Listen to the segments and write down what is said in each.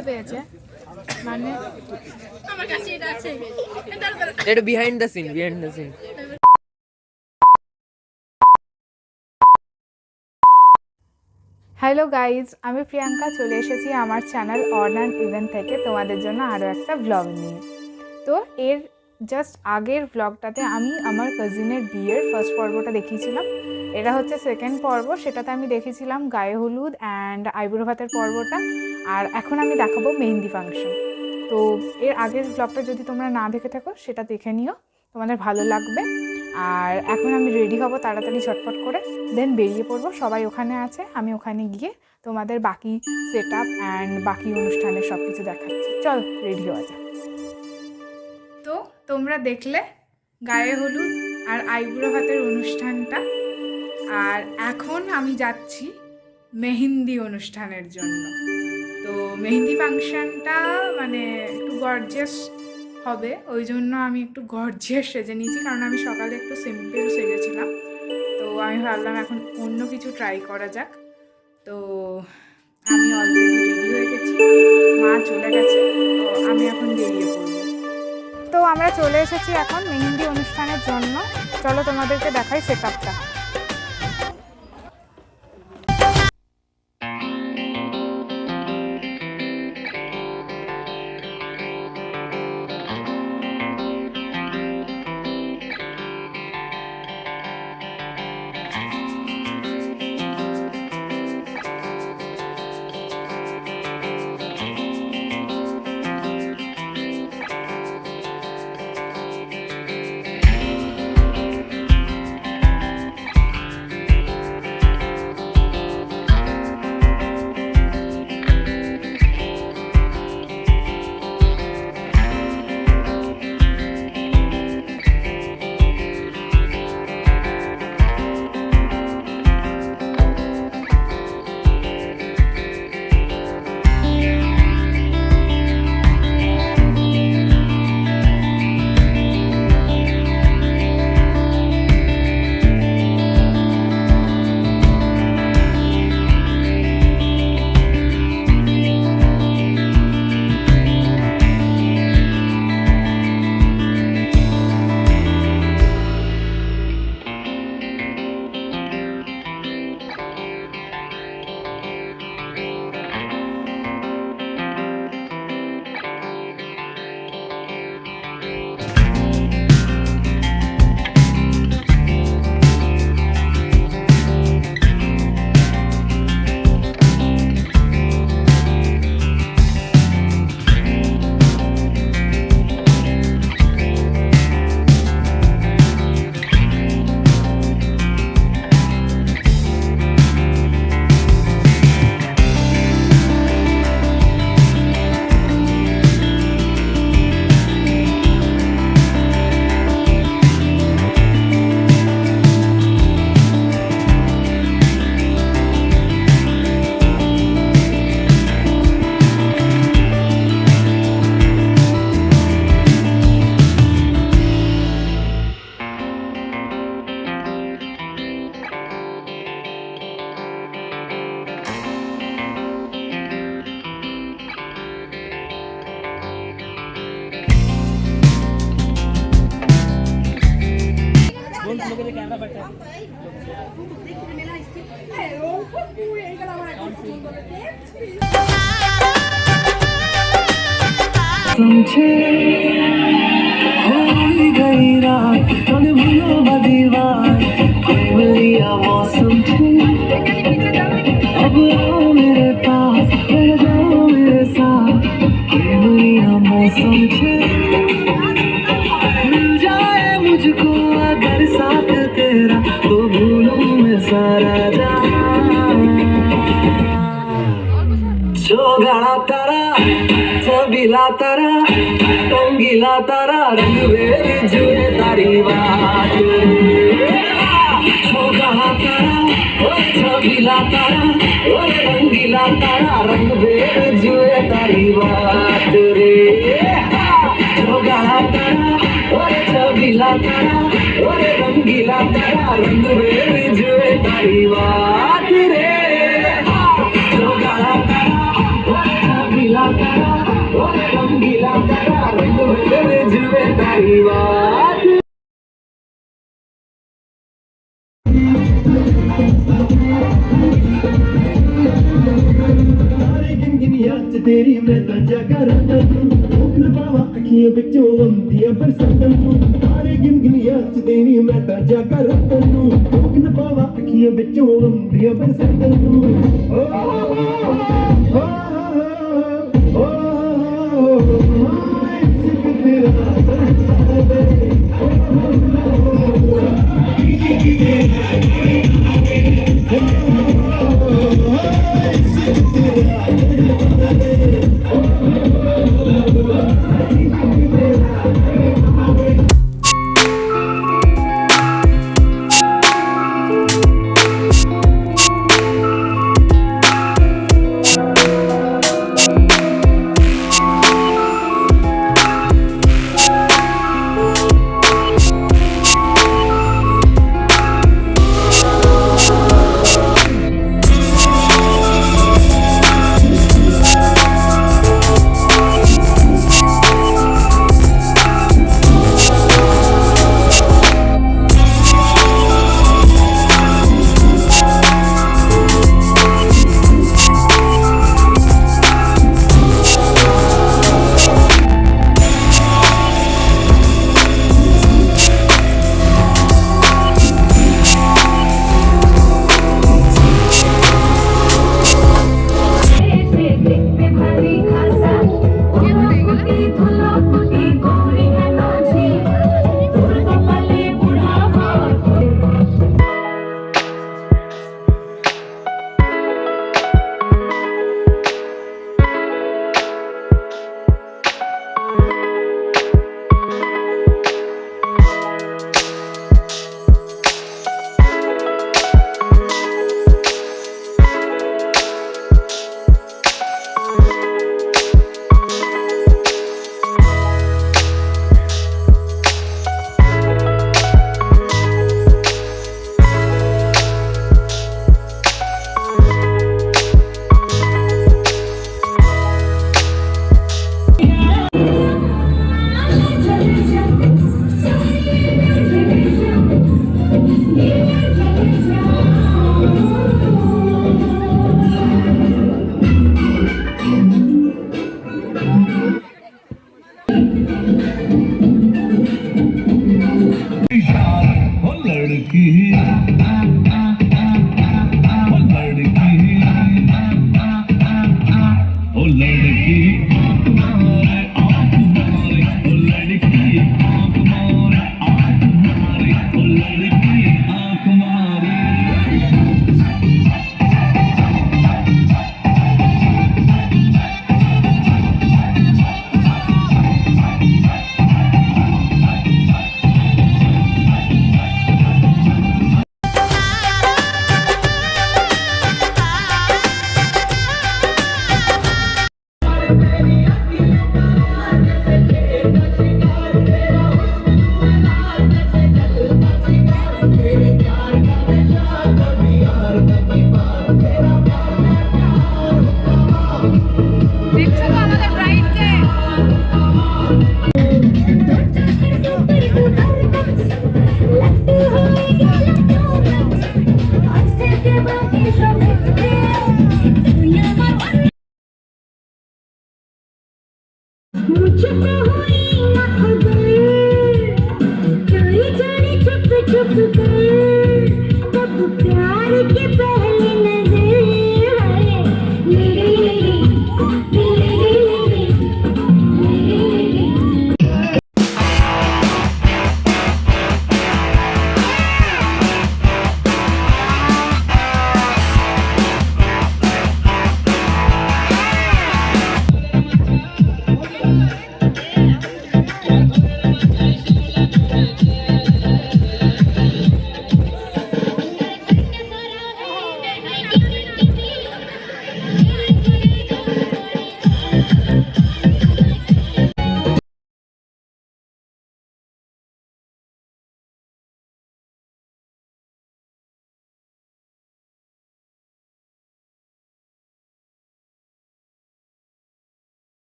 খিদে পেয়েছে, মানে আমার কাছে এটা আছে, এটা behind the scene. Hello guys, আমি প্রিয়াঙ্কা চলে এসেছি আমার চ্যানেল অন অ্যান্ড ইভেন্ট থেকে তোমাদের জন্য আরও একটা ব্লগ নিয়ে। তো এর জাস্ট আগের ব্লগটাতে আমি আমার কাজিনের বিয়ের ফার্স্ট পর্বটা দেখিয়েছিলাম। এটা হচ্ছে সেকেন্ড পর্ব, সেটাতে আমি দেখেছিলাম গায়ে হলুদ অ্যান্ড আইবুড়ো ভাতের পর্বটা, আর এখন আমি দেখাবো মেহেন্দি ফাংশন। তো এর আগের ব্লগটা যদি তোমরা না দেখে থাকো সেটা দেখে নিও, তোমাদের ভালো লাগবে। আর এখন আমি রেডি হব তাড়াতাড়ি ঝটপট করে, দেন বেরিয়ে পড়বো। সবাই ওখানে আছে, আমি ওখানে গিয়ে তোমাদের বাকি সেট আপ অ্যান্ড বাকি অনুষ্ঠানের সব কিছু দেখাচ্ছি। চল রেডি হওয়া যাক। তো তোমরা দেখলে গায়ে হলুদ আর আইবুড়ো ভাতের অনুষ্ঠানটা, আর এখন আমি যাচ্ছি মেহেন্দি অনুষ্ঠানের জন্য। তো মেহেন্দি ফাংশনটা মানে একটু গর্জিয়াস হবে, ওই জন্য আমি একটু গর্জিয়াস সেজে নিয়েছি, কারণ আমি সকালে একটু সিম্পল সেজেছিলাম। তো আমি ভাবলাম এখন অন্য কিছু ট্রাই করা যাক। তো আমি অলরেডি রেডি হয়ে গেছি, মা চলে গেছে, তো আমি এখন বেরিয়ে পড়ব। তো আমরা চলে এসেছি এখন মেহেন্দি অনুষ্ঠানের জন্য। চলো তোমাদেরকে দেখাই সেট আপটা। समझे हो गई रात मन भूलो बदीवार कोई मिलिया मौसम थे अब आओ मेरे पास रह जाओ मेरे साथ कोई मिलिया मौसम थे मिल जाए मुझको अगर साथ तेरा तो भूलूं मैं सारा जहां जो गाना तारा छबीला तारा रंगीला तारा रंग मेरी जुए तारी बात छोगा तारा ओ छबीला तारा ओ रंगीला तारा रंग मेरी जुए तारी बात रे छोगा तारा ओ छबीला तारा ओ रंगीला तारा रंग मेरी जुए तारी बात रे छोगा तारा ओ छबीला तारा ओरे रंगीला तारा रंग मेरे जुए तारी बात तेरी मैं तजा कर बाबा अखियों बिचों दिया बरसातन सारे गिनगिनिया तेरी मैं तजा कर बाबा अखियों बिचों दिया बरसातन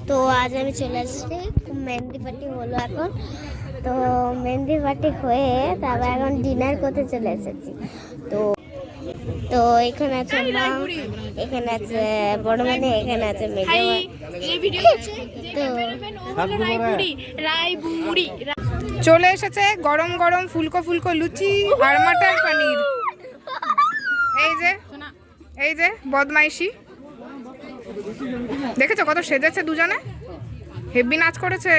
তো আজ আমি চলে আসছি, মেহেন্দি পার্টি হলো এখন। তো মেহেন্দি পার্টি হয়ে তারপর এখন ডিনার করতে চলে এসেছি। তো তো এখানে আছে মা, এখানে আছে বড় মানে, এখানে আছে মেজো। চলে এসেছে গরম গরম ফুলকো ফুলকো লুচি আর মাটার পনির। এই যে বদমাইশি, দেখেছো কত সেজেছে দুজনে, হেভি নাচ করেছে।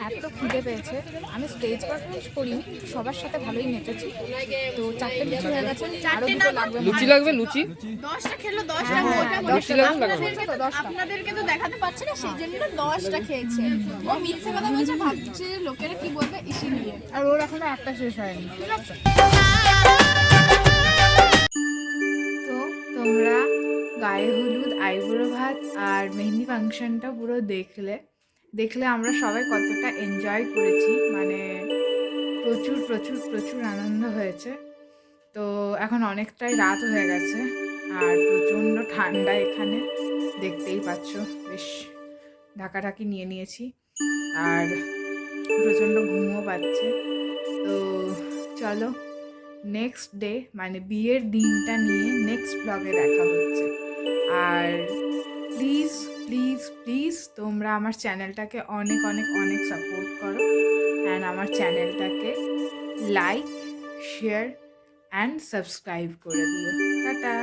এত খিদে পেয়েছে, আমি স্টেজ পারফরমেন্স করিনি, সবার সাথে ভালোই নেচেছি। তো 4টে লুচি হয়ে গেছে, আরো 2টো লাগবে। লুচি লাগবে লুচি 10টা খেলো, 10টা লুচি লাগবে আপনাদেরকে তো দেখাতে পারছে না, সেই জন্য 10টা খেয়েছে। ও মিথ্যে কথা বলছে, ভাবছে লোকেরা কি বলবে ইসি নিয়ে। আর ওর এখনো একটা শেষ হয়নি, ঠিক আছে? তো তোমরা গায়ে হলুদ, আইবুড়ো ভাত আর মেহেন্দি ফাংশনটা পুরো দেখলে আমরা সবাই কতটা এনজয় করেছি, মানে প্রচুর প্রচুর প্রচুর আনন্দ হয়েছে। তো এখন অনেকটাই রাত হয়ে গেছে আর প্রচণ্ড ঠান্ডা এখানে, দেখতেই পাচ্ছ, বেশ ঢাকাঢাকি নিয়ে নিয়েছি আর প্রচণ্ড ঘুমও পাচ্ছে। তো চলো নেক্সট ডে মানে বিয়ের দিনটা নিয়ে নেক্সট ব্লগে দেখা হচ্ছে। আর প্লিজ প্লিজ প্লিজ তোমরা আমার চ্যানেলটাকে অনেক অনেক অনেক সাপোর্ট করো অ্যান্ড আমার চ্যানেলটাকে লাইক, শেয়ার অ্যান্ড সাবস্ক্রাইব করে দিও। টাটা।